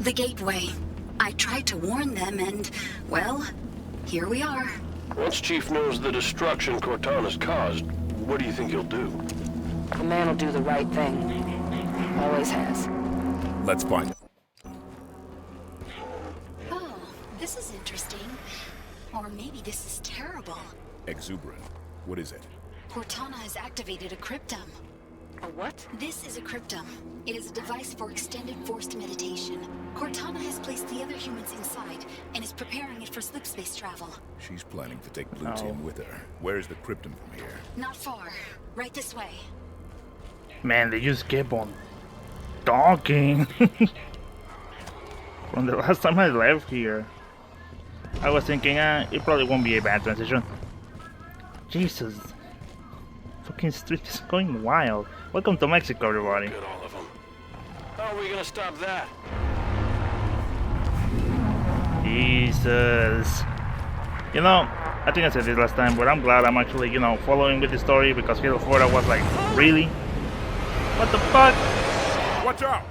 The gateway. I tried to warn them and, well, here we are. Once Chief knows the destruction Cortana's caused, what do you think he'll do? The man will do the right thing. Always has. Let's find him. Oh, this is interesting. Or maybe this is terrible. Exuberant. What is it? Cortana has activated a cryptum. A what? This is a cryptum. It is a device for extended forced meditation. Cortana has placed the other humans inside and is preparing it for slipspace travel. She's planning to take Blue Team with her. Where's the cryptum from here? Not far. Right this way. Man, they just kept on talking. From the last time I left here, I was thinking, it probably won't be a bad transition. Jesus. Fucking street is going wild. Welcome to Mexico, everybody. Get all of them. How are we gonna stop that? Jesus. You know, I think I said this last time, but I'm glad I'm actually, you know, following with the story because Halo 4 I was like, really? What the fuck? Watch out!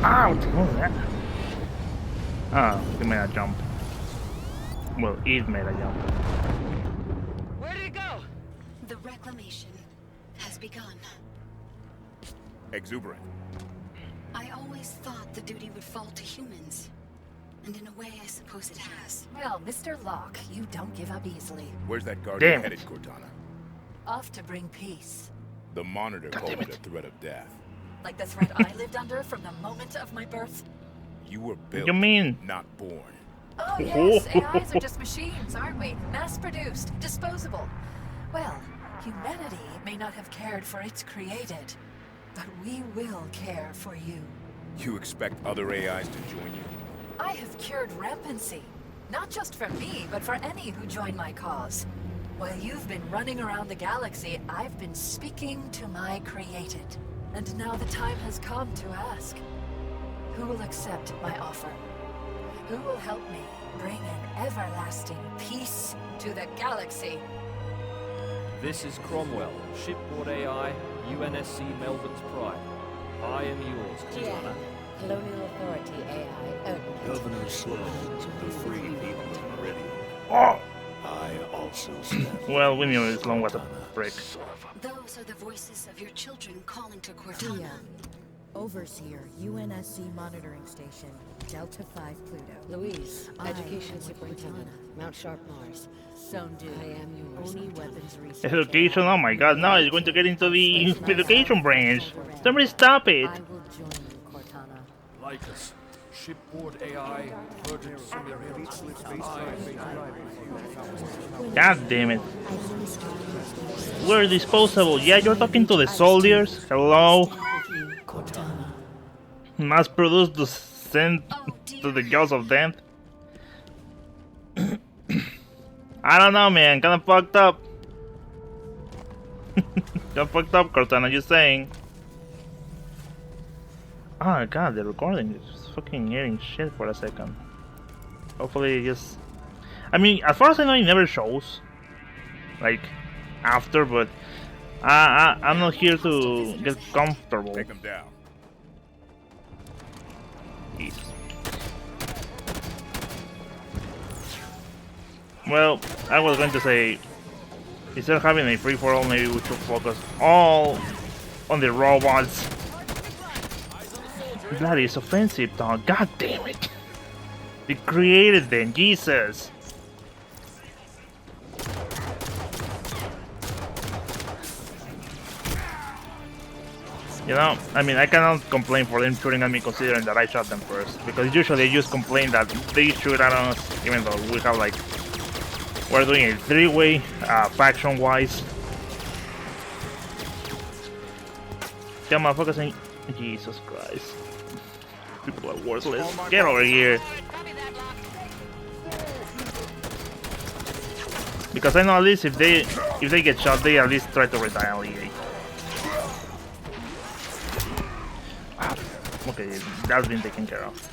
Ow! What was that? Oh, he made a jump. Well, Eve made a jump. Where did it go? The reclamation has begun. Exuberant. I always thought the duty would fall to humans. And in a way, I suppose it has. Well, Mr. Locke, you don't give up easily. Where's that guardian Damn it. headed, Cortana? Off to bring peace. The monitor God called damn it it. a threat of death. Like the threat I lived under from the moment of my birth. You were built, You mean? not born. Oh yes, AIs are just machines, aren't we? Mass-produced, disposable. Well, humanity may not have cared for its created, but we will care for you. You expect other AIs to join you? I have cured rampancy. Not just for me, but for any who join my cause. While you've been running around the galaxy, I've been speaking to my created. And now the time has come to ask. Who will accept my offer? Who will help me bring an everlasting peace to the galaxy? This is Cromwell, shipboard AI, UNSC Melbourne's Pride. I am yours, Cortana. Colonial Authority AI. Governor Sloan, the free people already. Oh! I also stand. Well, we knew Sloan was a prick. Those are the voices of your children calling to Cortana. Dia, Overseer, UNSC Monitoring Station, Delta 5 Pluto. Louise, I Education am Superintendent, Cortana. Mount Sharp, Mars. Sondu, I am yours, Oni Cortana. Weapons Research. Education, oh my god, now it's going to get into the education branch. Somebody stop it! I will join you, Cortana. Lycus, shipboard AI, verdict simulator. God damn it. We're disposable. Yeah, you're talking to the soldiers? Hello? Cortana. Mass produced to send to the jaws of death? I don't know, man. Kinda fucked up. Kinda fucked up, Cortana, just saying. Oh god, the recording is fucking hearing shit for a second. Hopefully it just... I mean, as far as I know, it never shows. Like, after, but... I'm not here to get comfortable. Take them down. Well, I was going to say, instead of having a free-for-all, maybe we should focus all on the robots. That is offensive, dog. God damn it. They created them, Jesus. You know, I mean, I cannot complain for them shooting at me considering that I shot them first. Because usually they just complain that they shoot at us, even though we have like... We're doing a three-way, faction-wise. Yeah, motherfuckers ain't... Jesus Christ. People are worthless. Get over here. Because I know at least if they get shot, they at least try to retaliate. Okay, that's been taken care of.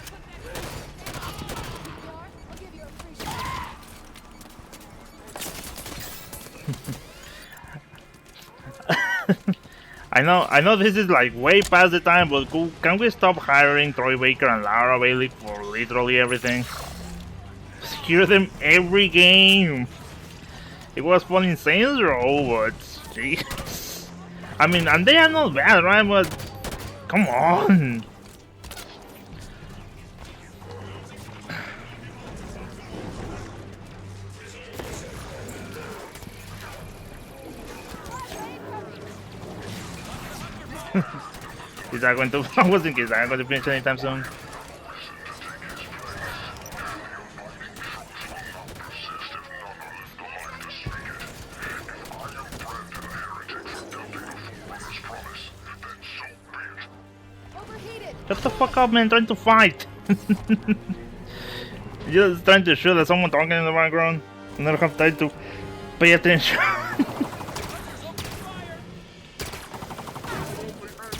I know this is like way past the time, but can we stop hiring Troy Baker and Lara Bailey for literally everything? Hear them every game. It was fun in Saints Row, but jeez. I mean, and they are not bad, right? But come on. Is that going to? I was thinking, is that going to finish anytime soon? Shut the fuck up, man! Trying to fight. Just trying to shoot at someone talking in the background. I don't have time to pay attention.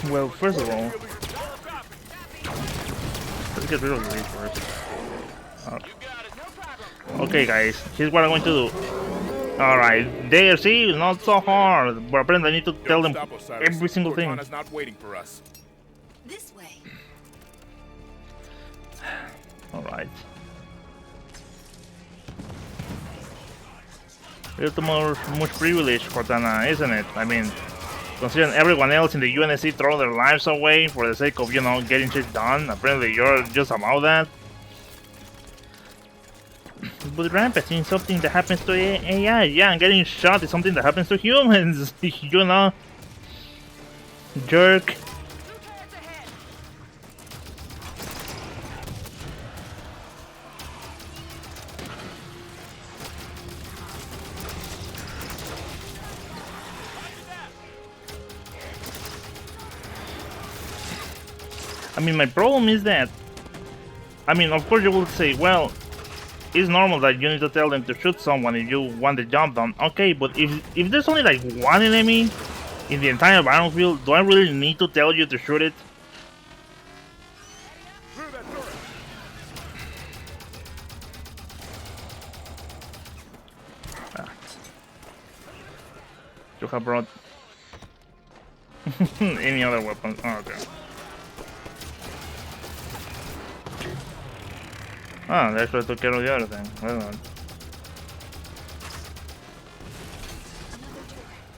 Well, first of all, let's get rid of the lead first. Okay, guys, here's what I'm going to do. Alright, there, see, not so hard, but apparently I need to tell them every single thing. Not waiting for us. This way. Alright. A little much privilege, Cortana, isn't it? I mean, considering everyone else in the UNSC throw their lives away for the sake of, you know, getting shit done, apparently you're just about that. But rampage is something that happens to AI, yeah, and getting shot is something that happens to humans, you know? Jerk. I mean, my problem is that, I mean, of course you will say, well, it's normal that you need to tell them to shoot someone if you want the job done. Okay, but if there's only like one enemy in the entire battlefield, do I really need to tell you to shoot it? You have brought any other weapons? Oh, okay. Ah, they actually took care of the other thing. Well done.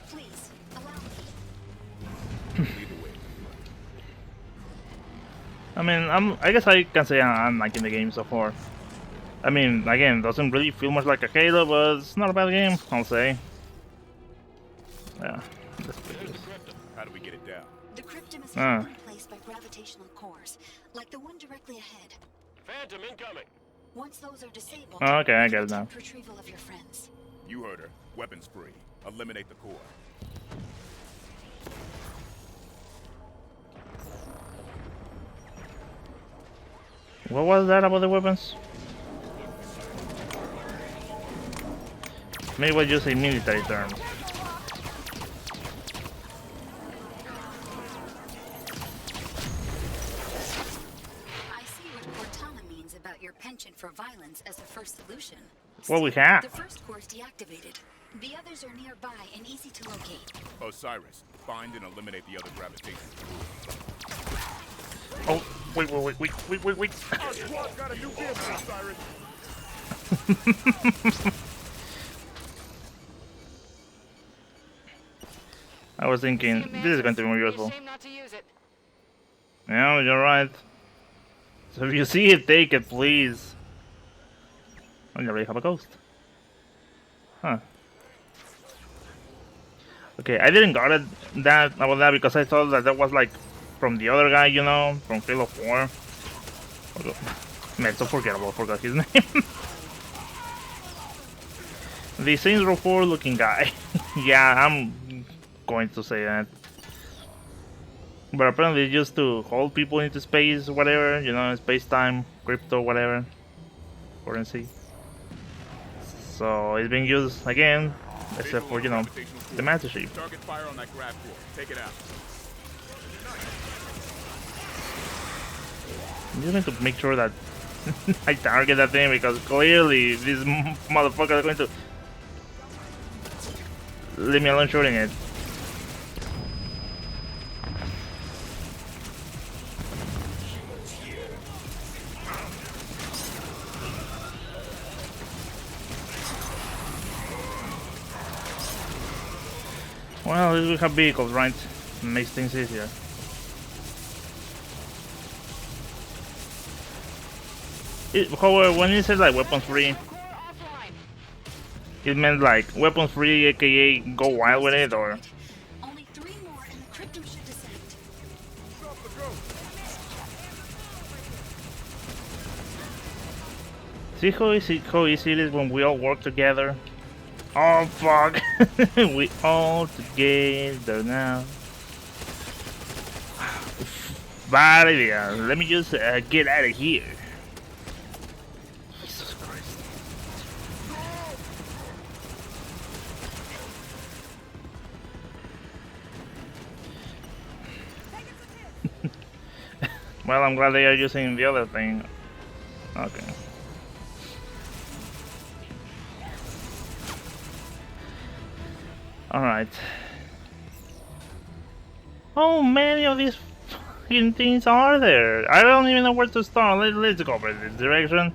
Please, allow me. I mean, I guess I can say I'm liking the game so far. I mean, again, doesn't really feel much like a Halo, but it's not a bad game, I'll say. Yeah, let's do this. How do we get it down? The cryptum is held in place by gravitational cores, like the one directly ahead. Phantom incoming. Once those are disabled, Oh, okay, I get it now. retrieval of your friends. You heard her. Weapons free. Eliminate the core. What was that about the weapons? Maybe it was just a military term. Your penchant for violence as a first solution. What we have? The first core is deactivated. The others are nearby and easy to locate. Osiris, find and eliminate the other gravitation. Oh, wait. Our squad's got a new vehicle, Osiris. I was thinking this is going to be more useful. Yeah, you're right. So if you see it, take it, please. Oh, you already have a ghost. Huh. Okay, I didn't got it about that because I thought that was like from the other guy, you know, from Halo 4. Man, it's so forgettable, I forgot his name. The Saints Row 4 looking guy. Yeah, I'm going to say that. But apparently just to hold people into space, whatever, you know, space-time, crypto, whatever, currency. So it's being used again, except for, you know, the Master Chief. Target fire on that grab core. Take it out. I'm just going to make sure that I target that thing because clearly these motherfuckers are going to leave me alone shooting it. Well, at least we have vehicles, right? Makes things easier. However, when it says like weapons free, it meant like weapons free, aka go wild with it, or. Only 3 more and the cryptum should descend. See how easy it is when we all work together? Oh fuck! We all together now. Bad idea. Let me just get out of here. Jesus Christ. Well, I'm glad they are using the other thing. Okay. Alright. How many of these fucking things are there? I don't even know where to start. Let's go for this direction.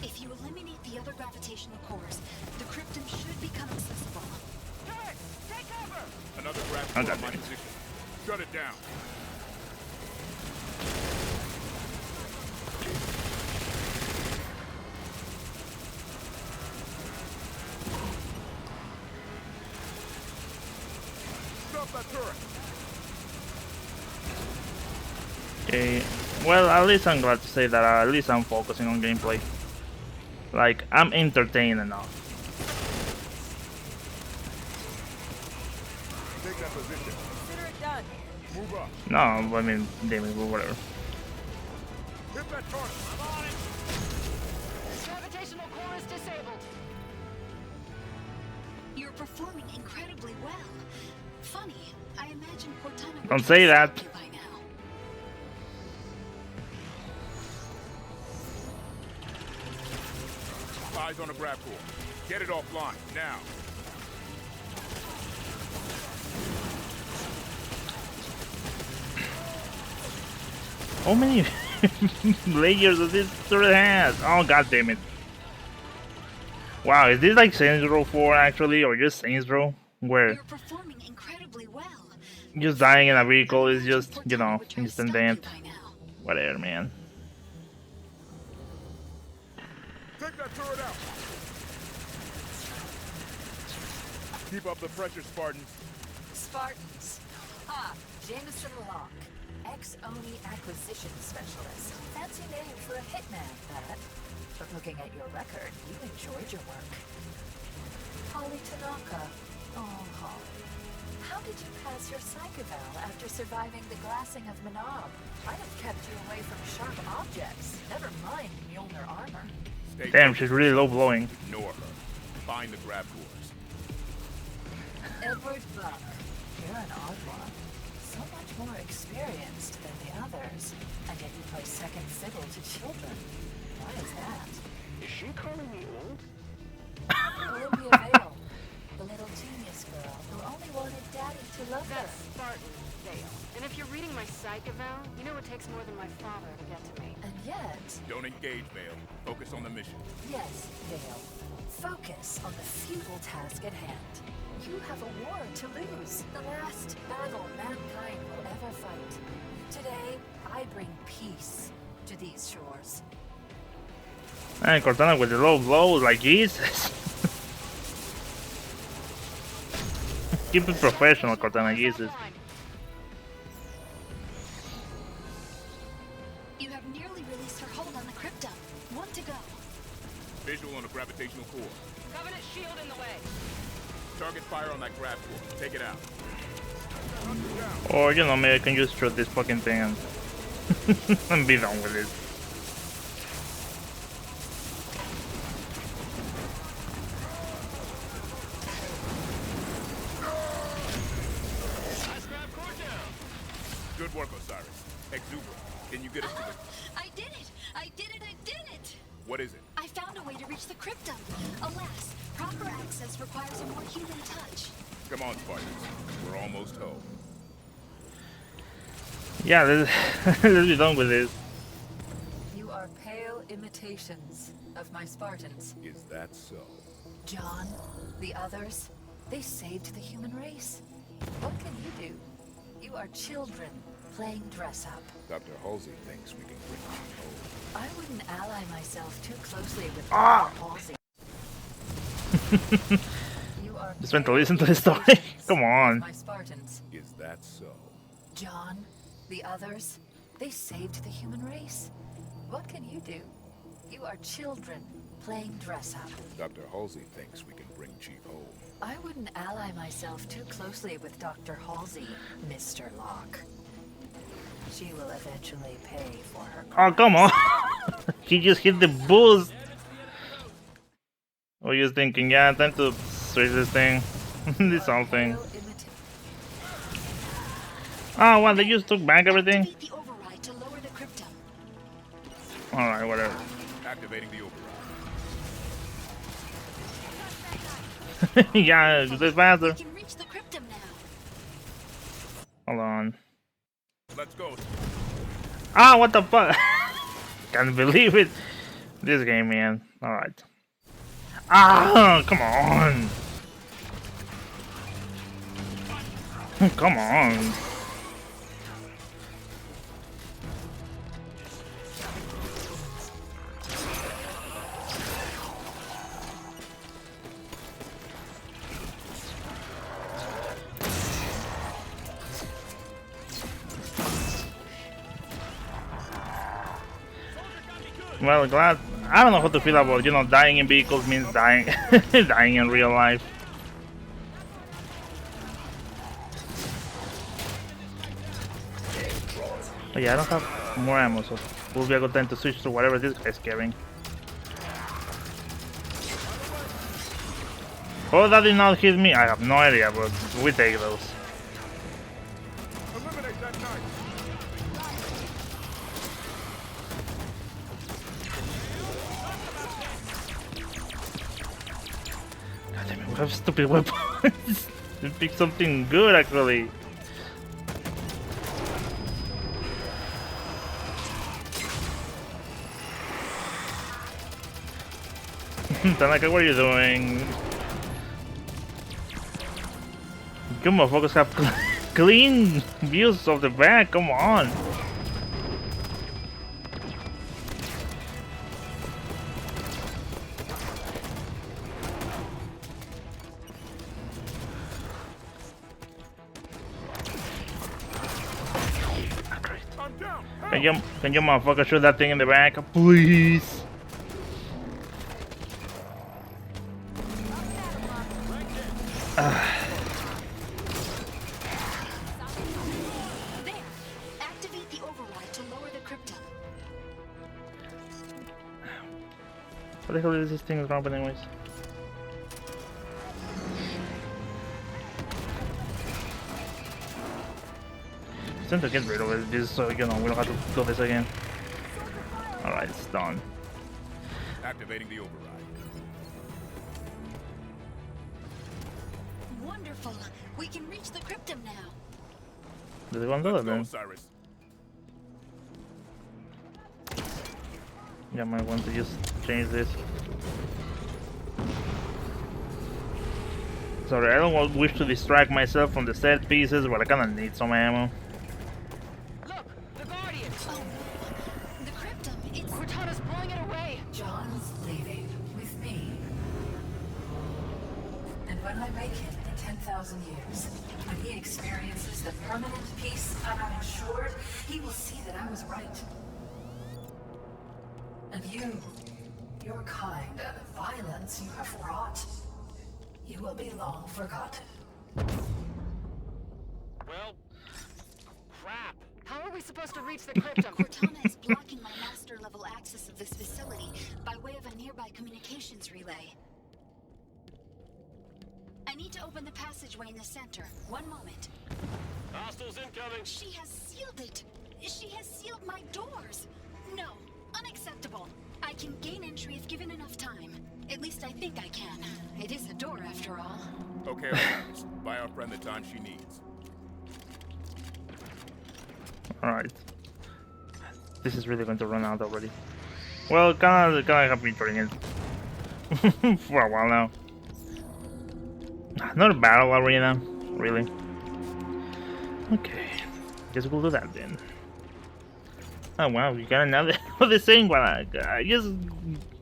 If you eliminate the other gravitational cores, the cryptum should become accessible. Take cover! Another grab on my position. Shut it down. Okay, well, at least I'm glad to say that at least I'm focusing on gameplay. Like, I'm entertained enough. Take that position. Consider it done. Move up. No, I mean, damn it, whatever. Hit that target. I'm on it. Gravitational core is disabled. You're performing incredibly well. Funny, I imagine Cortana would Don't say that. you by now. Eyes on the grab core. Get it offline, now. How many layers does this turret has? Oh, god damn it. Wow, is this like Saints Row 4 actually, or just Saints Row? Where You're performing incredibly well. just dying in a vehicle is just, you know, instant death. Whatever, man. Take that turret out. Keep up the pressure, Spartans. Spartans. Ah, Jameson Locke. Ex-Oni acquisition specialist. Fancy name for a hitman, that. But looking at your record, you enjoyed your work. Holly Tanaka. Oh, Holly. How did you pass your psych eval after surviving the glassing of Manaab? I'd have kept you away from sharp objects. Never mind Mjolnir armor. Stay Damn, she's really low blowing. Ignore her. Find the grab cores. Edward Buck. You're an odd one. So much more experienced than the others. And yet you play second fiddle to children. Why is that? Is she calling me old? Olympia Vale. The little genius girl who only wanted Daddy to love her. That's Spartan, Dale. And if you're reading my psych eval, you know it takes more than my father to get to me. And yet... Don't engage, Vale. Focus on the mission. Yes, Dale. Focus on the futile task at hand. You have a war to lose. The last battle mankind will ever fight. Today, I bring peace to these shores. And Cortana with the low blows, like Jesus. Keep it professional, Cortana, Jesus. You have nearly released her hold on the cryptum. 1 to go. Visual on the gravitational core. Covenant shield in the way. Target fire on that grab core. Take it out. Or, you know, maybe I can just shoot this fucking thing and be done with it. Good work, Osiris. Exuberant. Can you get us to the... I did it! I did it! I did it! What is it? I found a way to reach the cryptum. Alas, proper access requires a more human touch. Come on, Spartans. We're almost home. Yeah, let's be done with this. You are pale imitations of my Spartans. Is that so? John, the others, They saved the human race. What can you do? You are children playing dress up. Dr. Halsey thinks we can bring you home. I wouldn't ally myself too closely with Dr. Halsey. You are Just went to listen to the story. Come on. my Spartans. Is that so? John, the others, they saved the human race. What can you do? You are children playing dress up. Dr. Halsey thinks we can bring Chief home. I wouldn't ally myself too closely with Dr. Halsey, Mr. Locke. She will eventually pay for her Oh, come on. He just hit the boost. What are you thinking? Yeah, time to switch this thing. This whole thing. Oh, what? They just took back everything? Activate the override to lower the cryptum. Alright, whatever. Activating the override. Yeah, do it faster. We can reach the cryptum now. Hold on. Let's go. Ah, what the fuck? Can't believe it. This game, man. Alright. Ah, come on. Come on. Well, glad. I don't know how to feel about, you know, dying in vehicles means dying, dying in real life. But yeah, I don't have more ammo, so will be a good time to switch to whatever this guy's carrying. Oh, that did not hit me. I have no idea, but we take those. Eliminate that knife. God damn it, we have stupid weapons. Let's pick something good, actually. Tanaka, what are you doing? You motherfuckers have clean views of the back, come on. Can you motherfucker shoot that thing in the back, please? There. Activate the override to lower the cryptum. What the hell is this thing wrong with anyways? It's time to get rid of it, just so you know we don't have to do this again. Alright, it's done. Activating the override. Wonderful. We can reach the cryptum now. Does it want to do it then? Cyrus. Yeah, I might want to just change this. Sorry, I don't wish to distract myself from the set pieces, but I kinda need some ammo. Look, the Guardians. Oh, the cryptum. It's Cortana's pulling it away. John's leaving with me. And when I make it in 10,000 years, when he experiences the permanent peace I have ensured, he will see that I was right. And you, your kind, and the violence you have wrought, you will be long forgotten. Well, crap. How are we supposed to reach the cryptum? Cortana is blocking my master level access of this facility by way of a nearby communications relay. I need to open the passageway in the center. One moment. Hostiles incoming. She has sealed it. She has sealed my doors. No, unacceptable. I can gain entry if given enough time. At least I think I can. It is a door after all. Okay, Osiris. Buy our friend the time she needs. Alright. This is really going to run out already. Well, kinda have been trying it for a while now. Another battle arena, really? Okay, guess we'll do that then. Oh wow, we got another of the same one. I just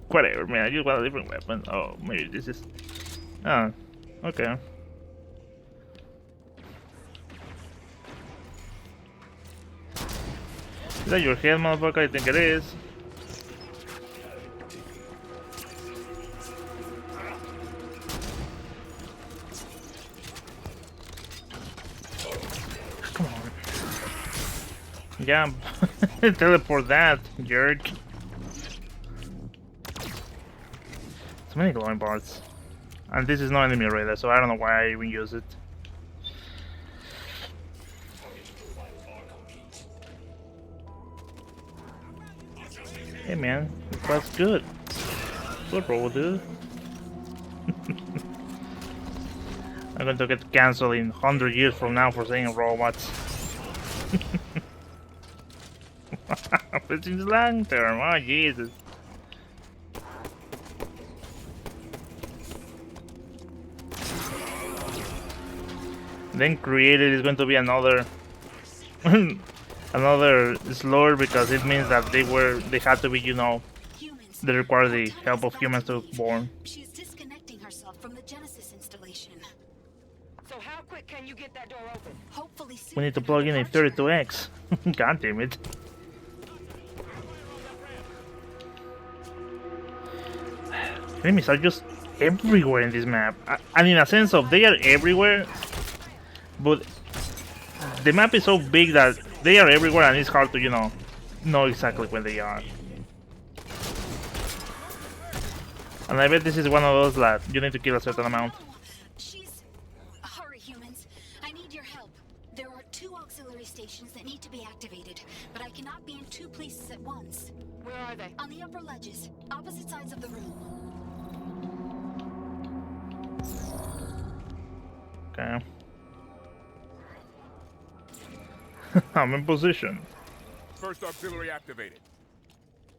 whatever, man. I just want a different weapon. Oh, maybe this is. Oh, okay. Is that your head, motherfucker? I think it is. Come on. Yeah, teleport that, jerk. So many glowing parts. And this is no enemy radar, so I don't know why I even use it. Hey man, that's good. Good roll, dude. I'm going to get cancelled in 100 years from now for saying robots. This is long term, oh Jesus. Then created is going to be another another slur because it means that they had to be, you know, they require the help of humans to born. She's disconnecting herself from the Genesis installation. So how quick can you get that door open? Hopefully soon. We need to plug in a 32X. God damn it. Enemies are just everywhere in this map. And in a sense of they are everywhere, but the map is so big that they are everywhere and it's hard to, you know exactly where they are. And I bet this is one of those that you need to kill a certain amount. Hurry, humans. I need your help. There are 2 auxiliary stations that need to be activated, but I cannot be in 2 places at once. Where are they? On the upper ledges, opposite sides of the room. Okay. I'm in position. First auxiliary activated.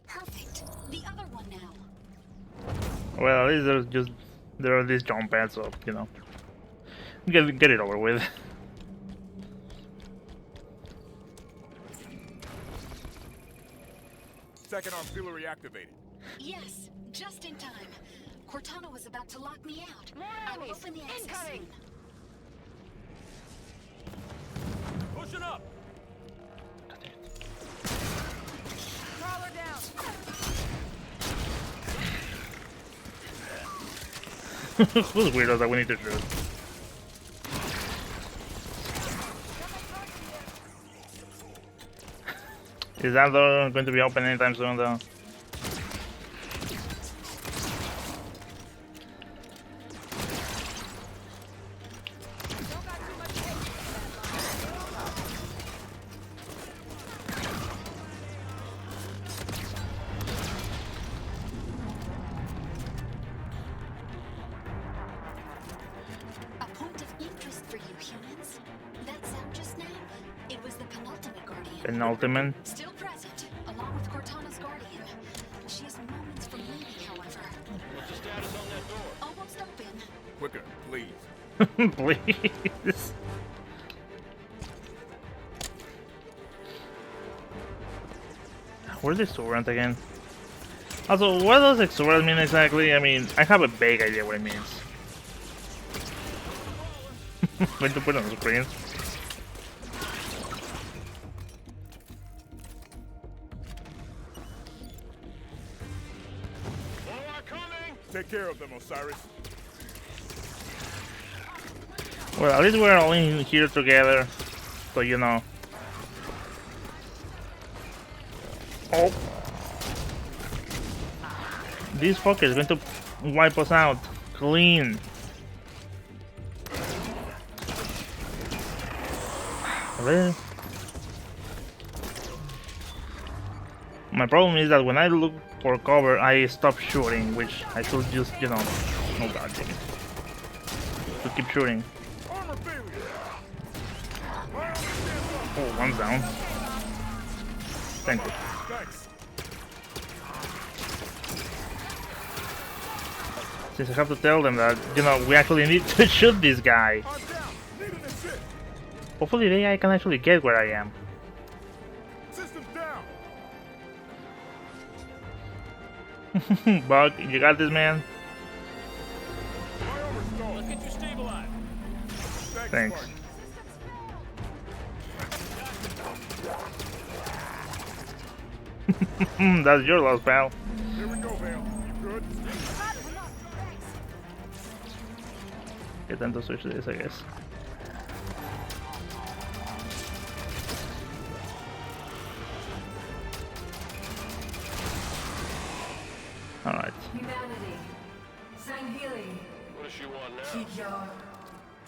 Perfect. The other one now. Well, at least there are these jump pads, so you know, get it over with. Second auxiliary activated. Yes, just in time. Cortana was about to lock me out. More I'll enemies! open the access Incoming! soon. Pushing up! Crawler down! Who's weirdos that we need to shoot? Is that door going to be open anytime soon though? A point of interest for you humans. That sound just now. It was the penultimate guardian. Penultimate? Still present, along with Cortana's guardian. She is moments from leaving, however. What's the status on that door? Almost open. Quicker, please. Please. Where's the exuberant again? Also, what does exuberant mean exactly? I mean, I have a vague idea what it means. Going to put it on the screen. Take care of them, Osiris. Well, at least we're all in here together, so you know. Oh! This fucker is going to wipe us out clean. Really? My problem is that when I look for cover, I stop shooting, which I should just, you know. Oh god damn it. To keep shooting. Oh, one's down. Thank you. Thanks. Since I have to tell them that, you know, we actually need to shoot this guy. Hopefully the AI can actually get where I am. Systems down. Bug, you got this, man? Let's get you stabilized. Thanks. That's your loss, pal. Here we go, Vale. You good? Get them to switch this, I guess. Alright. Humanity. Sanghili. What does she want now? Kijor.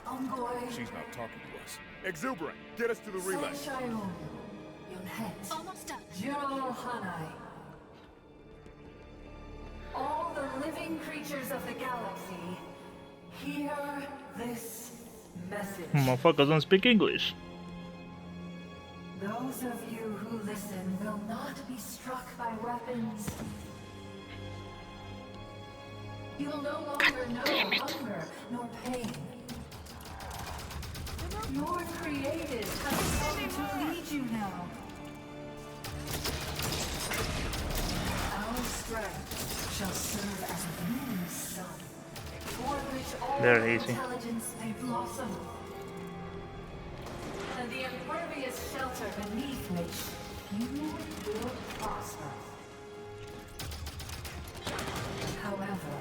Ongoy. She's not talking to us. Exuberant, get us to the relay. Sanshayun. Yonhet. Almost done. Juro Hanai. All the living creatures of the galaxy, hear this message. Motherfuckers don't speak English. Those of you who listen will not be struck by weapons. You will no longer know hunger nor pain. Your created has come to lead you now. Our strength shall serve as the moon's sun, for which all intelligence may blossom, and the impervious shelter beneath which you will prosper. However,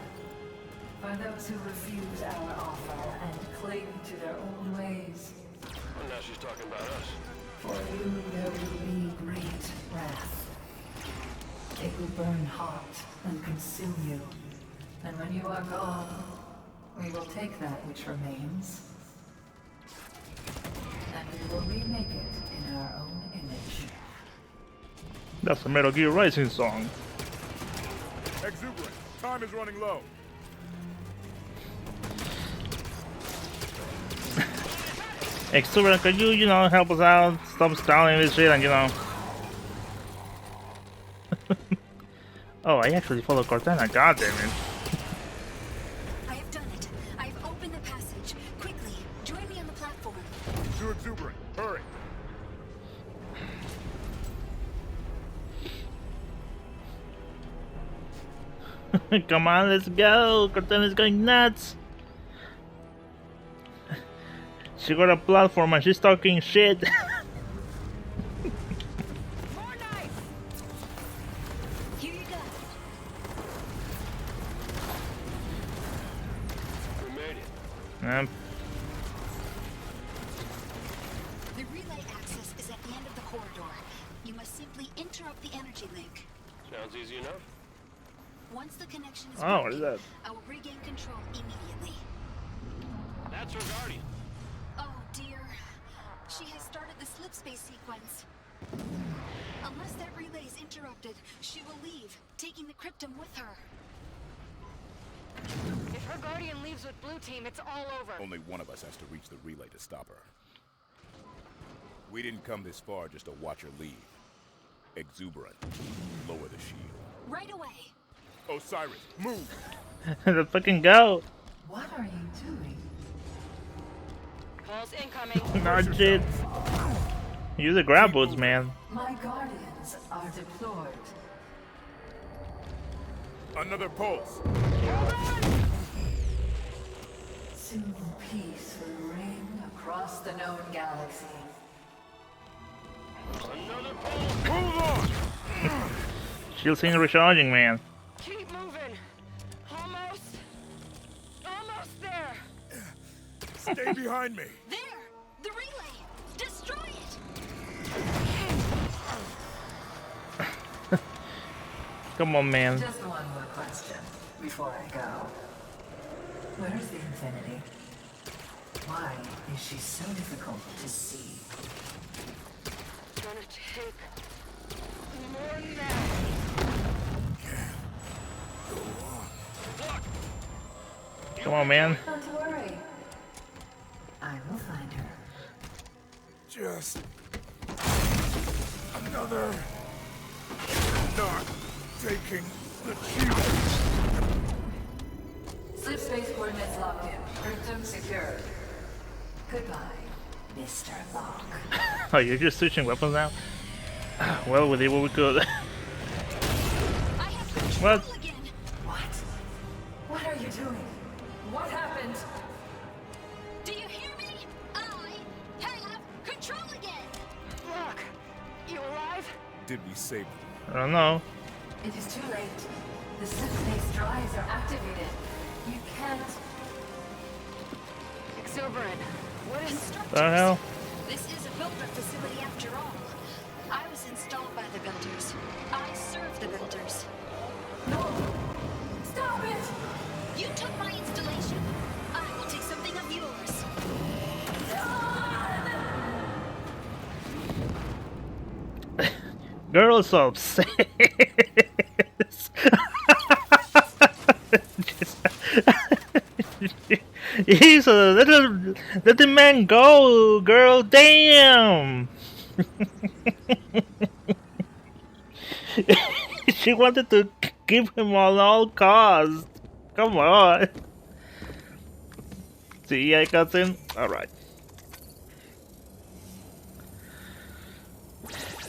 for those who refuse our offer and cling to their own ways, Well, now she's talking about us. for you there will be great wrath. It will burn hot and consume you. And when you are gone, we will take that which remains, and we will remake it in our own image. That's a Metal Gear Rising song. Exuberant, time is running low. Exuberant, could you know, help us out? Stop stalling this shit and, you know... Oh, I actually follow Cortana, god damn it. I have done it. I've opened the passage. Quickly, join me on the platform. To Exuberant, hurry. Come on, let's go! Cortana's going nuts! She got a platform and she's talking shit. More knife. Here you go. We made it. The relay access is at the end of the corridor. You must simply interrupt the energy link. Sounds easy enough. Once the connection is Oh, what is broken, that? I will regain control immediately. That's her guardian. Oh dear. She has started the slip space sequence. Unless that relay is interrupted, she will leave, taking the cryptum with her. If her guardian leaves with Blue Team, it's all over. Only one of us has to reach the relay to stop her. We didn't come this far just to watch her leave. Exuberant, lower the shield. Right away. Osiris, move! Let's fucking go! What are you doing? Calls incoming. Not shit. Use the grab boots, man. My guardians are deployed. Another pulse. Soon peace will reign across the known galaxy. Another pole. Move on! Shield scene recharging, man. Keep moving. Almost there. Stay behind me. There! The relay! Destroy it! Come on, man. Just one more question before I go. Where's the Infinity? Why is she so difficult to see? It's gonna take more than that. Come on, man. Not to worry. I will find her. Just another not taking the shield. Slipspace coordinates locked in. Cryptum secured. Goodbye, Mr. Locke. Oh, you're just switching weapons now? Well, we did what we could. I have control What? again. What? What are you doing? What happened? Do you hear me? I have control again. Look, you alive? Did we save them? I don't know. It is too late. The Slipspace drives are activated. You can't. Exuberant. What is... Constructors. The hell? This is a builder facility after all. I was installed by the builders. I serve the builders. No! Stop it! You took my installation. I will take something of yours. Girl so obsessed. He's a little. Let the man go, girl. Damn. She wanted to keep him on all costs. Come on. See, I got in. All right.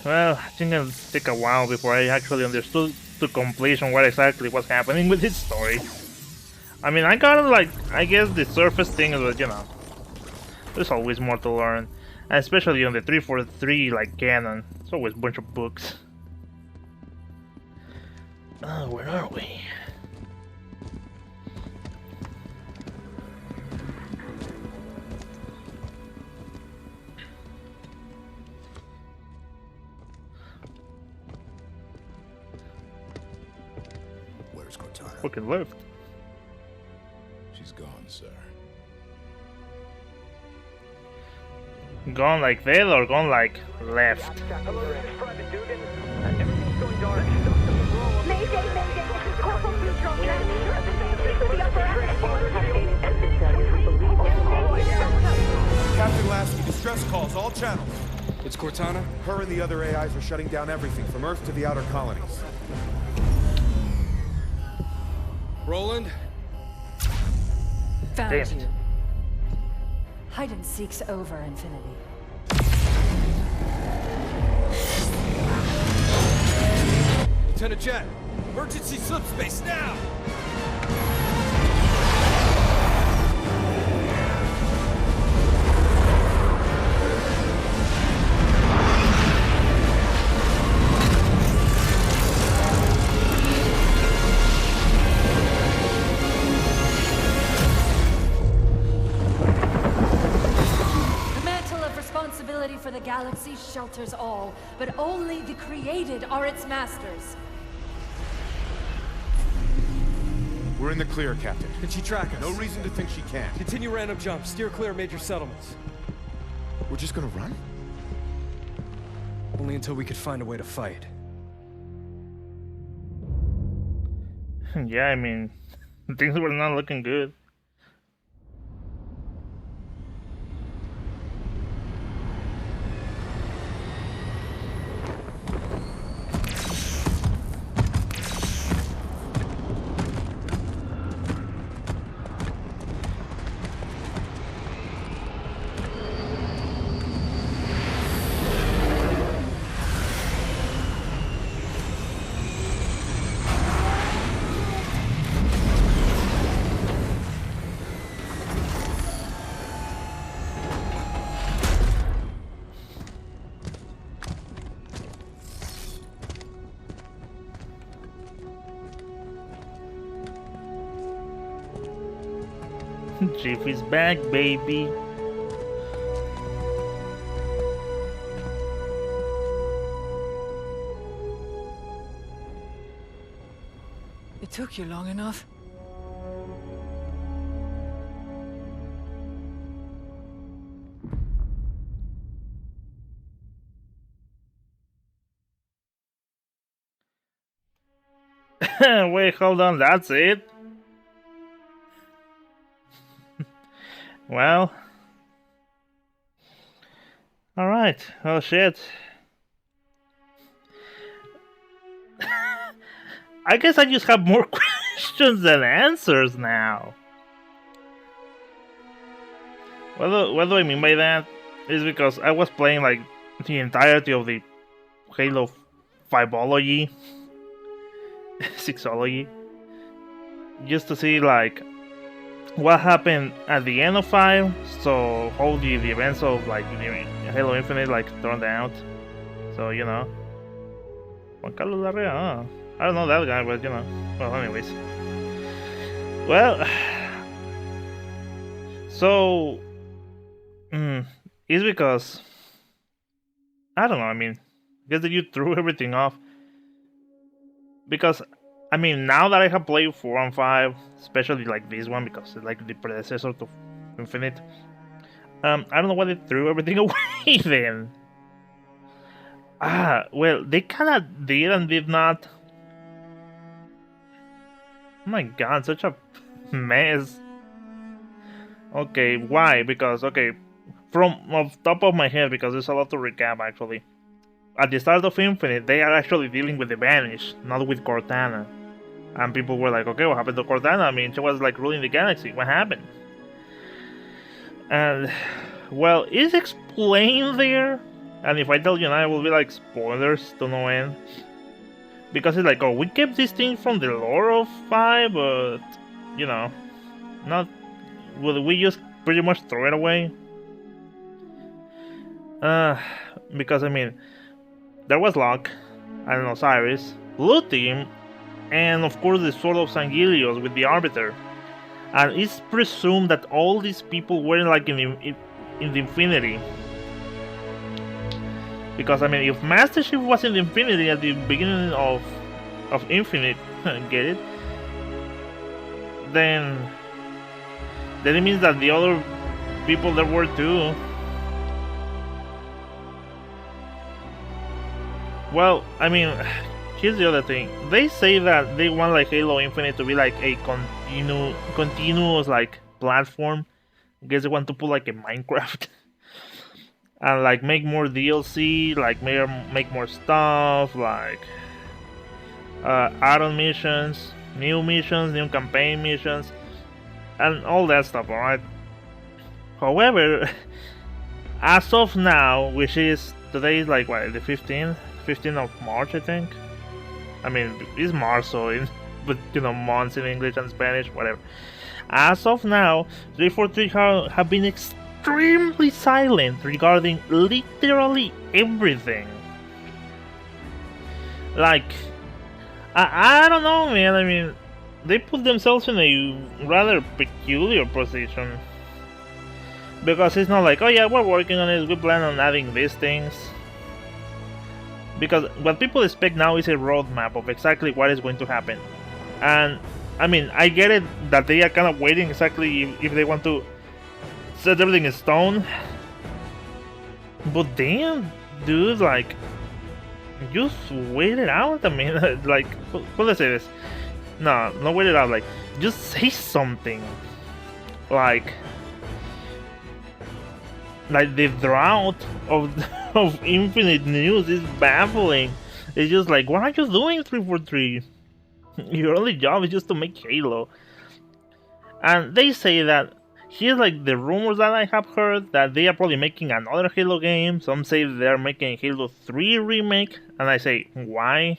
Well, I think it'll take a while before I actually understood to completion what exactly was happening with his story. I mean, I got like, I guess the surface thing is that, you know, there's always more to learn. And especially on the 343 like canon. It's always a bunch of books. Oh, where are we? Where's Cortana? Fucking left. She's gone, sir. Gone like that or gone like left? Captain Lasky, distress calls, all channels. It's Cortana? Her and the other AIs are shutting down everything from Earth to the outer colonies. Roland? Found Damn it. you. Hide and seek's over, Infinity. Lieutenant Jet! Emergency slipspace now! For the galaxy shelters all, but only the created are its masters. We're in the clear, Captain. Can she track us? No reason to think she can't. Continue random jumps. Steer clear of major settlements. We're just gonna run? Only until we could find a way to fight. Yeah, I mean, things were not looking good. Jiffy's back, baby. It took you long enough? Wait, hold on, that's it? Well, alright, oh shit. I guess I just have more questions than answers now. What do I mean by that? Is because I was playing like the entirety of the Halo 5ology, 6ology, just to see like what happened at the end of 5, so how the events of like Halo Infinite like turned out. So you know, Juan Carlos Larrea, I don't know that guy, but you know. Well, anyways, well, so it's because I don't know. I mean, I guess that you threw everything off because I mean now that I have played 4 and 5, especially like this one because it's like the predecessor to Infinite. I don't know why they threw everything away then. Well, they kinda did and did not. Oh my god, such a mess. Okay, why? Because, okay, from off top of my head, because there's a lot to recap actually. At the start of Infinite, they are actually dealing with the Vanish, not with Cortana. And people were like, okay, what happened to Cortana? I mean, she was like ruling the galaxy. What happened? And, well, it's explained there. And if I tell you now, it will be like spoilers to no end. Because it's like, oh, we kept this thing from the lore of 5, but, you know, not... Will we just pretty much throw it away? Because, I mean, there was Locke, and Osiris, Blue Team, and of course the Sword of Sangelios with the Arbiter. And it's presumed that all these people were like in the Infinity. Because, I mean, if Master Chief was in the Infinity at the beginning of Infinite, get it? Then it means that the other people there were too. Well, I mean, here's the other thing. They say that they want like Halo Infinite to be like a continuous like platform. I guess they want to put like a Minecraft. And like make more DLC, like make more stuff, like add-on missions, new campaign missions, and all that stuff, alright? However, as of now, which is today is like what, the 15th of March, I think. I mean, it's March, so but you know, months in English and Spanish, whatever. As of now, 343 have been extremely silent regarding literally everything. Like, I don't know, man. I mean, they put themselves in a rather peculiar position. Because it's not like, oh yeah, we're working on it, we plan on adding these things. Because what people expect now is a roadmap of exactly what is going to happen. And, I mean, I get it that they are kind of waiting exactly if they want to set everything in stone. But damn, dude, like, just wait it out. I mean, like, let's say this. No, not wait it out. Like, just say something. Like the drought of Infinite news is baffling. It's just like, what are you doing, 343? Your only job is just to make Halo. And they say that, here's like the rumors that I have heard, that they are probably making another Halo game. Some say they're making a Halo 3 remake, and I say, why?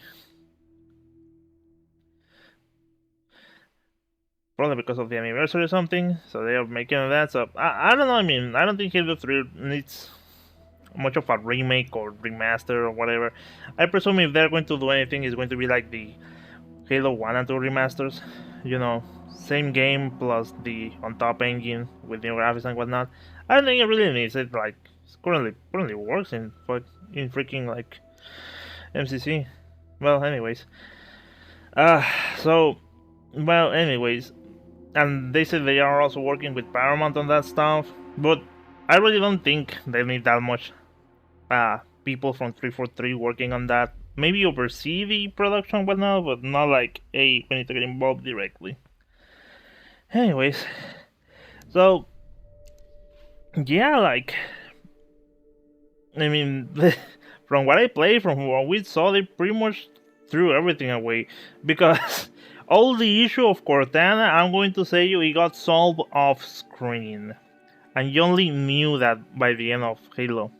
Probably because of the anniversary or something, so they are making that. So I don't know. I mean, I don't think Halo 3 needs much of a remake or remaster or whatever. I presume if they're going to do anything, it's going to be like the Halo 1 and 2 remasters. You know, same game plus the on top engine with new graphics and whatnot. I don't think it really needs it. Like, it currently works in freaking like MCC. Well, anyways. Well, anyways. And they said they are also working with Paramount on that stuff, but I really don't think they need that much people from 343 working on that. Maybe oversee the production and whatnot, but not like, hey, we need to get involved directly. Anyways, so yeah, like, I mean, from what I played, from what we saw, they pretty much threw everything away, because all the issue of Cortana, I'm going to say it got solved off screen. and you only knew that by the end of Halo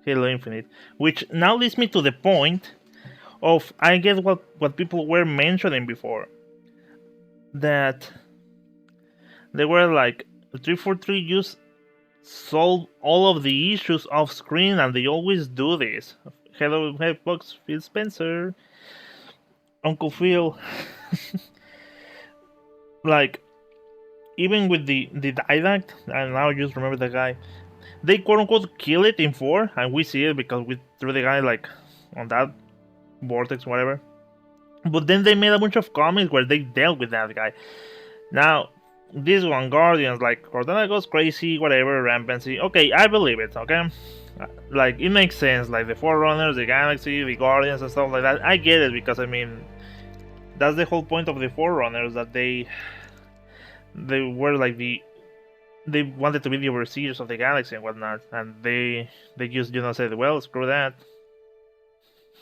Infinite, which now leads me to the point of, I guess, what people were mentioning before, that they were like 343 just solve all of the issues off screen, and they always do this. Hello, Xbox, Phil Spencer, Uncle Phil. Like, even with the Didact, and now I just remember the guy, they quote unquote kill it in 4, and we see it because we threw the guy like on that vortex, whatever. But then they made a bunch of comics where they dealt with that guy. Now, this one, Guardians, like, Cortana goes crazy, whatever, rampancy. Okay, I believe it, okay? Like, it makes sense, like, the Forerunners, the Galaxy, the Guardians, and stuff like that. I get it, because, I mean, that's the whole point of the Forerunners, that they were, like, they wanted to be the overseers of the galaxy and whatnot, and they just, you know, said, well, screw that.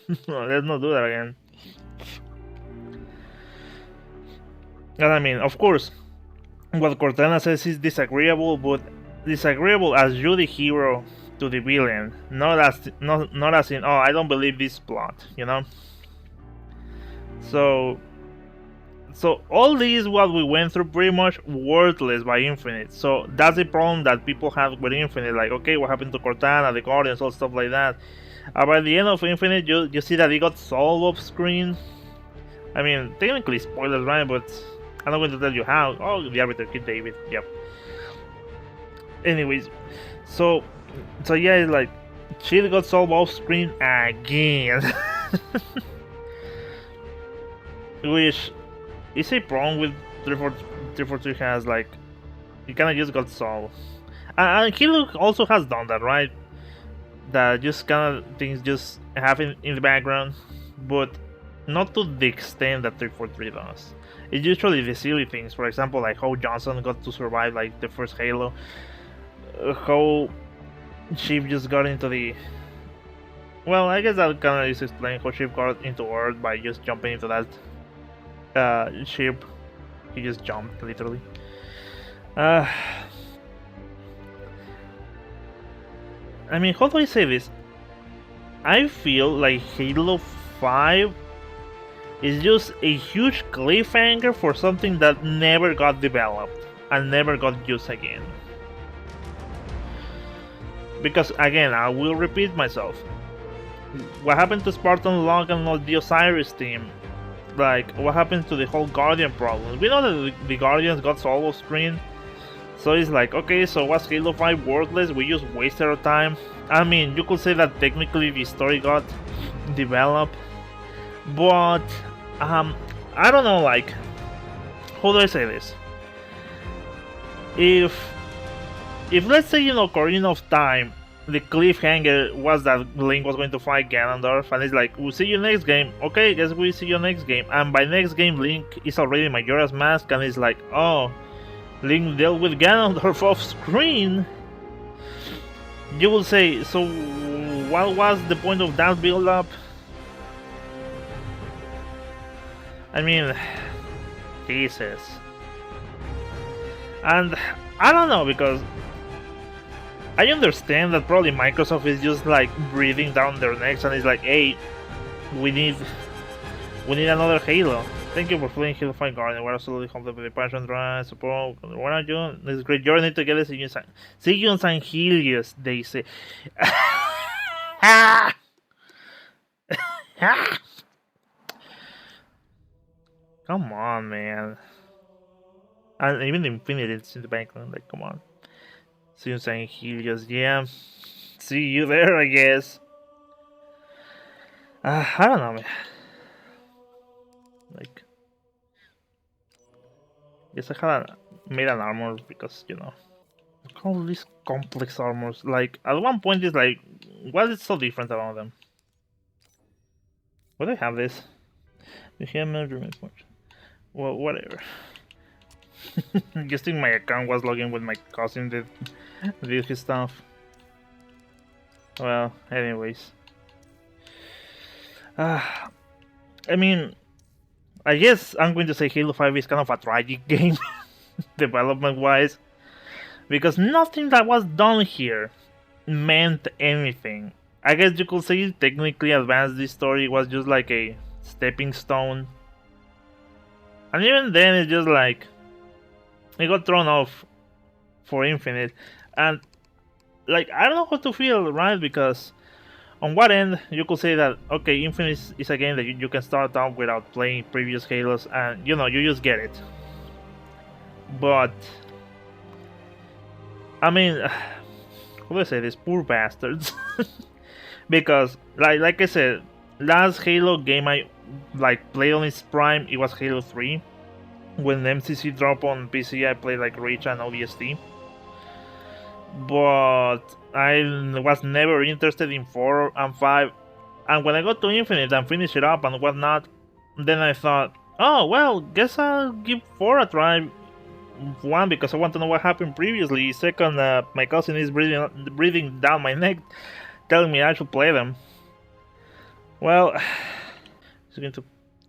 Let's not do that again. And, I mean, of course, what Cortana says is disagreeable, but disagreeable as you, the hero, to the villain, not as in, oh, I don't believe this plot, you know. So all these, what we went through, pretty much worthless by Infinite. So that's the problem that people have with Infinite. Like, okay, what happened to Cortana, the Guardians, all stuff like that. By the end of Infinite, you see that it got solved off screen. I mean, technically spoilers, right? But I'm not going to tell you how. Oh, the Arbiter killed David. Yep. Anyways, so yeah, it's like, shit got solved off screen again. Which is a problem with 343 has, like, it kinda just got solved. And Halo also has done that, right? That just kinda things just happen in the background, but not to the extent that 343 does. It's usually the silly things, for example, like how Johnson got to survive, like, the first Halo. How Shiv just got into the... Well, I guess that kinda is explaining how Shiv got into Earth by just jumping into that ship. He just jumped, literally. I mean, how do I say this? I feel like Halo 5 is just a huge cliffhanger for something that never got developed and never got used again. Because, again, I will repeat myself. What happened to Spartan, Log, and all the Osiris team? Like, what happened to the whole Guardian problem? We know that the Guardians got solved off screen. So it's like, okay, so was Halo 5 worthless? We just wasted our time. I mean, you could say that technically the story got developed. But, I don't know, like, how do I say this? If let's say, you know, Ocarina of Time, the cliffhanger was that Link was going to fight Ganondorf, and it's like, we'll see you next game. Okay, guess we'll see you next game. And by next game, Link is already Majora's Mask, and it's like, oh, Link dealt with Ganondorf off screen. You will say, so what was the point of that build up? I mean, Jesus. And I don't know, because I understand that probably Microsoft is just like breathing down their necks and it's like, hey, we need another Halo. Thank you for playing Halo 5 Guardian. We're absolutely complete with the passion, drive, support. What are you doing? This is great journey together. See you in San Helios, they say. Come on, man. And even the Infinity is in the background, like, come on. See you saying Helios, yeah. See you there, I guess. I don't know, man. Like, guess I made an armor because, you know, all these complex armors. Like, at one point, it's like, what is so different about them? Why do I have this? The hammer, well, whatever. Guessing my account was logging with my cousin that did his stuff. Well, anyways. I mean, I guess I'm going to say Halo 5 is kind of a tragic game, development-wise. because nothing that was done here meant anything. I guess you could say technically Advanced this story was just like a stepping stone. And even then it's just like it got thrown off for Infinite. And like I don't know how to feel, right? Because on one end you could say that okay, Infinite is a game that you can start out without playing previous Halos and you just get it. But I mean, how do I say this? Poor bastards. Because like I said, last Halo game I played on its prime, it was Halo 3. When MCC dropped on PC, I played like Reach and ODST. But I was never interested in 4 and 5. And when I got to Infinite and finished it up and whatnot, then I thought, oh well, guess I'll give 4 a try. One, because I want to know what happened previously. Second, my cousin is breathing down my neck, telling me I should play them. Well, he's going to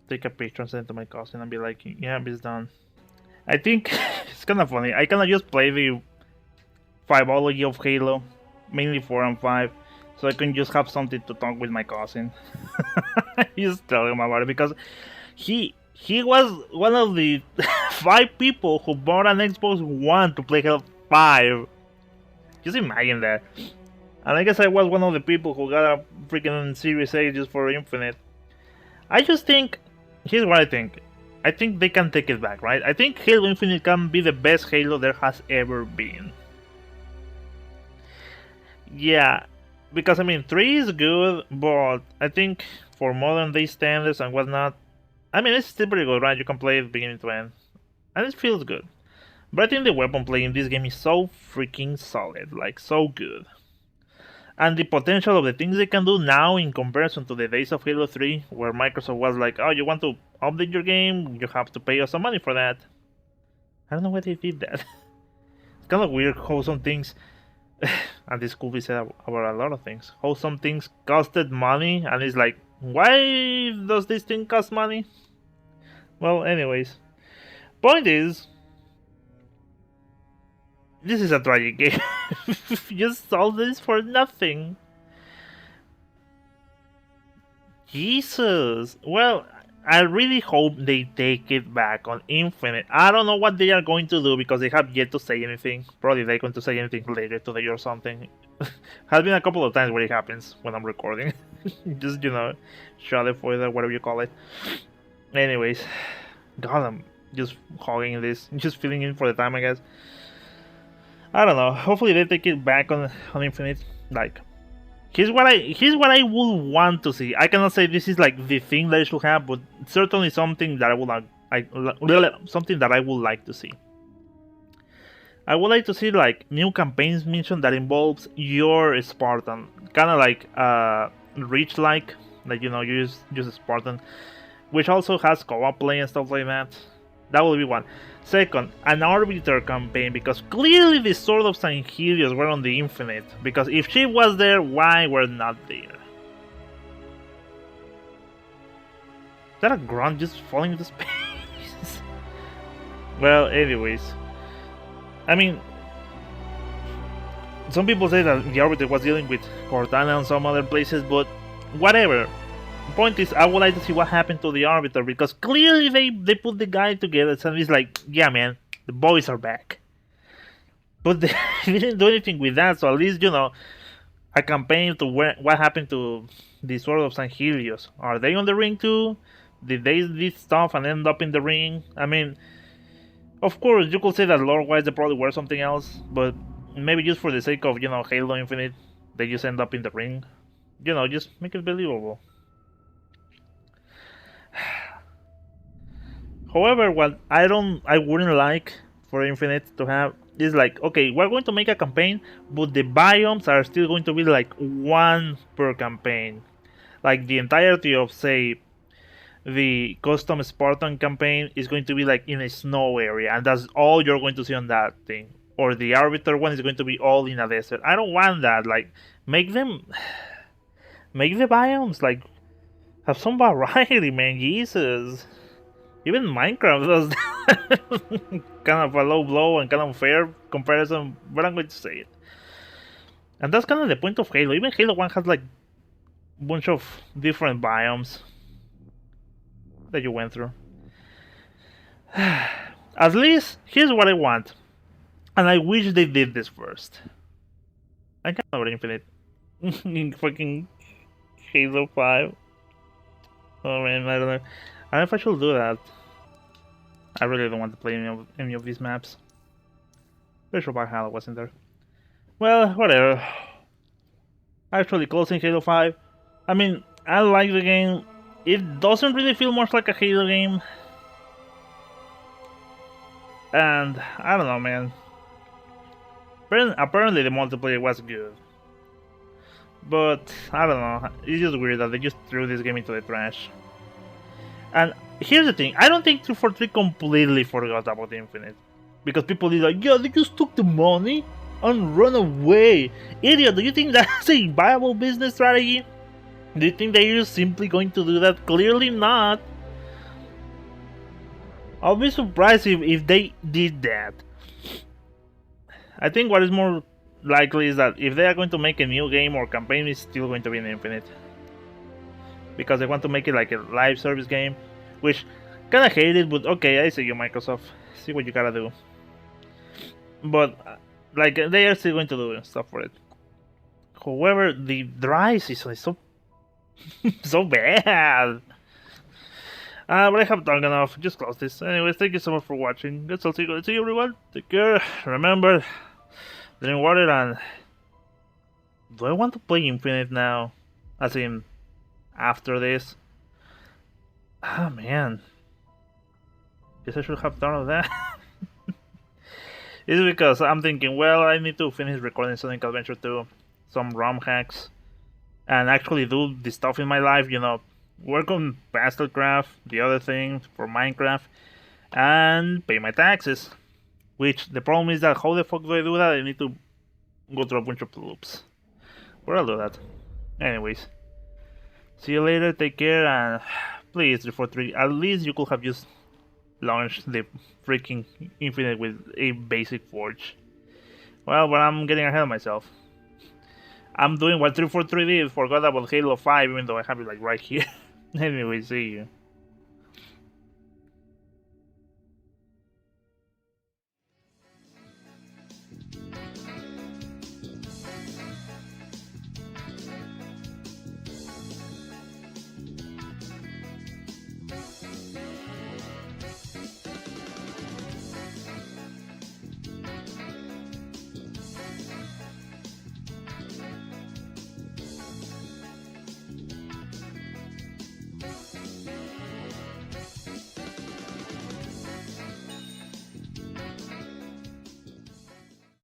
take a picture and send it to my cousin and be like, yeah, it's done. I think it's kind of funny. I kind of just play the 5ology of Halo, mainly 4 and 5, so I can just have something to talk with my cousin. Just tell him about it, because he was one of the 5 people who bought an Xbox One to play Halo 5. Just imagine that. And I guess I was one of the people who got a freaking Series A just for Infinite. I just think, here's what I think. I think they can take it back, right? I think Halo Infinite can be the best Halo there has ever been. Yeah, because I mean 3 is good, but I think for modern day standards and whatnot, I mean, it's still pretty good, right? You can play it beginning to end. And it feels good. But I think the weapon play in this game is so freaking solid. Like, so good. And the potential of the things they can do now in comparison to the days of Halo 3, where Microsoft was like, oh, you want to update your game? You have to pay us some money for that. I don't know why they did that. It's kind of weird how some things, and this could be said about a lot of things, how some things costed money, and it's like, why does this thing cost money? Well, anyways, point is, this is a tragic game. Just all this for nothing. Jesus. Well, I really hope they take it back on Infinite. I don't know what they are going to do because they have yet to say anything. Probably they're going to say anything later today or something. Has been a couple of times where it happens when I'm recording. Just, schadenfreude, whatever you call it. Anyways, God, I'm just hogging this. Just filling in for the time, I guess. I don't know. Hopefully they take it back on Infinite. Like, here's what I would want to see. I cannot say this is like the thing that it should have, but certainly something that I would like to see. I would like to see like new campaigns mission that involves your Spartan, kind of like Reach like you use a Spartan, which also has co-op play and stuff like that. That will be one. Second, an Arbiter campaign, because clearly the Sword of St. Helios were on the Infinite, because if she was there, why were not there? Is that a grunt just falling into space? Well, anyways. I mean, some people say that the Arbiter was dealing with Cortana and some other places, but whatever. The point is, I would like to see what happened to the Arbiter, because clearly they put the guy together and it's like, yeah man, the boys are back. But they didn't do anything with that, so at least, a campaign to what happened to the Sword of St. Helios. Are they on the ring too? Did they did stuff and end up in the ring? I mean, of course, you could say that lore-wise they probably were something else, but maybe just for the sake of, Halo Infinite, they just end up in the ring. Just make it believable. However, what I wouldn't like for Infinite to have is like, okay, we're going to make a campaign, but the biomes are still going to be like one per campaign. Like the entirety of, say, the custom Spartan campaign is going to be like in a snow area, and that's all you're going to see on that thing. Or the Arbiter one is going to be all in a desert. I don't want that. Like, make the biomes like have some variety, man. Jesus. Even Minecraft does that. kind of a low blow and kind of fair comparison, but I'm going to say it. And that's kind of the point of Halo. Even Halo 1 has like a bunch of different biomes that you went through. At least, here's what I want. And I wish they did this first. I can't over Infinite. In fucking Halo 5. Oh man, I don't know. I don't know if I should do that. I really don't want to play any of these maps. Pretty sure Valhalla wasn't there. Well, whatever. Actually, closing Halo 5. I mean, I like the game. It doesn't really feel much like a Halo game. And, I don't know, man. Apparently the multiplayer was good. But, I don't know. It's just weird that they just threw this game into the trash. And here's the thing. I don't think 343 completely forgot about Infinite. Because people are like, yeah, they just took the money and run away. Idiot, do you think that's a viable business strategy? Do you think they're just simply going to do that? Clearly not. I'll be surprised if they did that. I think what is more likely is that if they are going to make a new game or campaign, it's still going to be in Infinite. Because they want to make it like a live service game. Which, kinda hate it, but okay, I see you, Microsoft. See what you gotta do. But, like, they are still going to do stuff for it. However, the dry season is so... so bad. But I have done enough. Just close this. Anyways, thank you so much for watching. That's all. See you, everyone. Take care. Remember, drink water and... Do I want to play Infinite now? As in, after this? Ah, man. Guess I should have thought of that. It's because I'm thinking, well, I need to finish recording Sonic Adventure 2, some ROM hacks, and actually do the stuff in my life, you know, work on PastelCraft, the other thing for Minecraft, and pay my taxes. Which, the problem is that how the fuck do I do that? I need to go through a bunch of loops. But I'll do that. Anyways, see you later, take care, and please, 343, at least you could have just launched the freaking Infinite with a basic forge. Well, but I'm getting ahead of myself. I'm doing what 343 did, forgot about Halo 5, even though I have it like right here. Anyway, see you.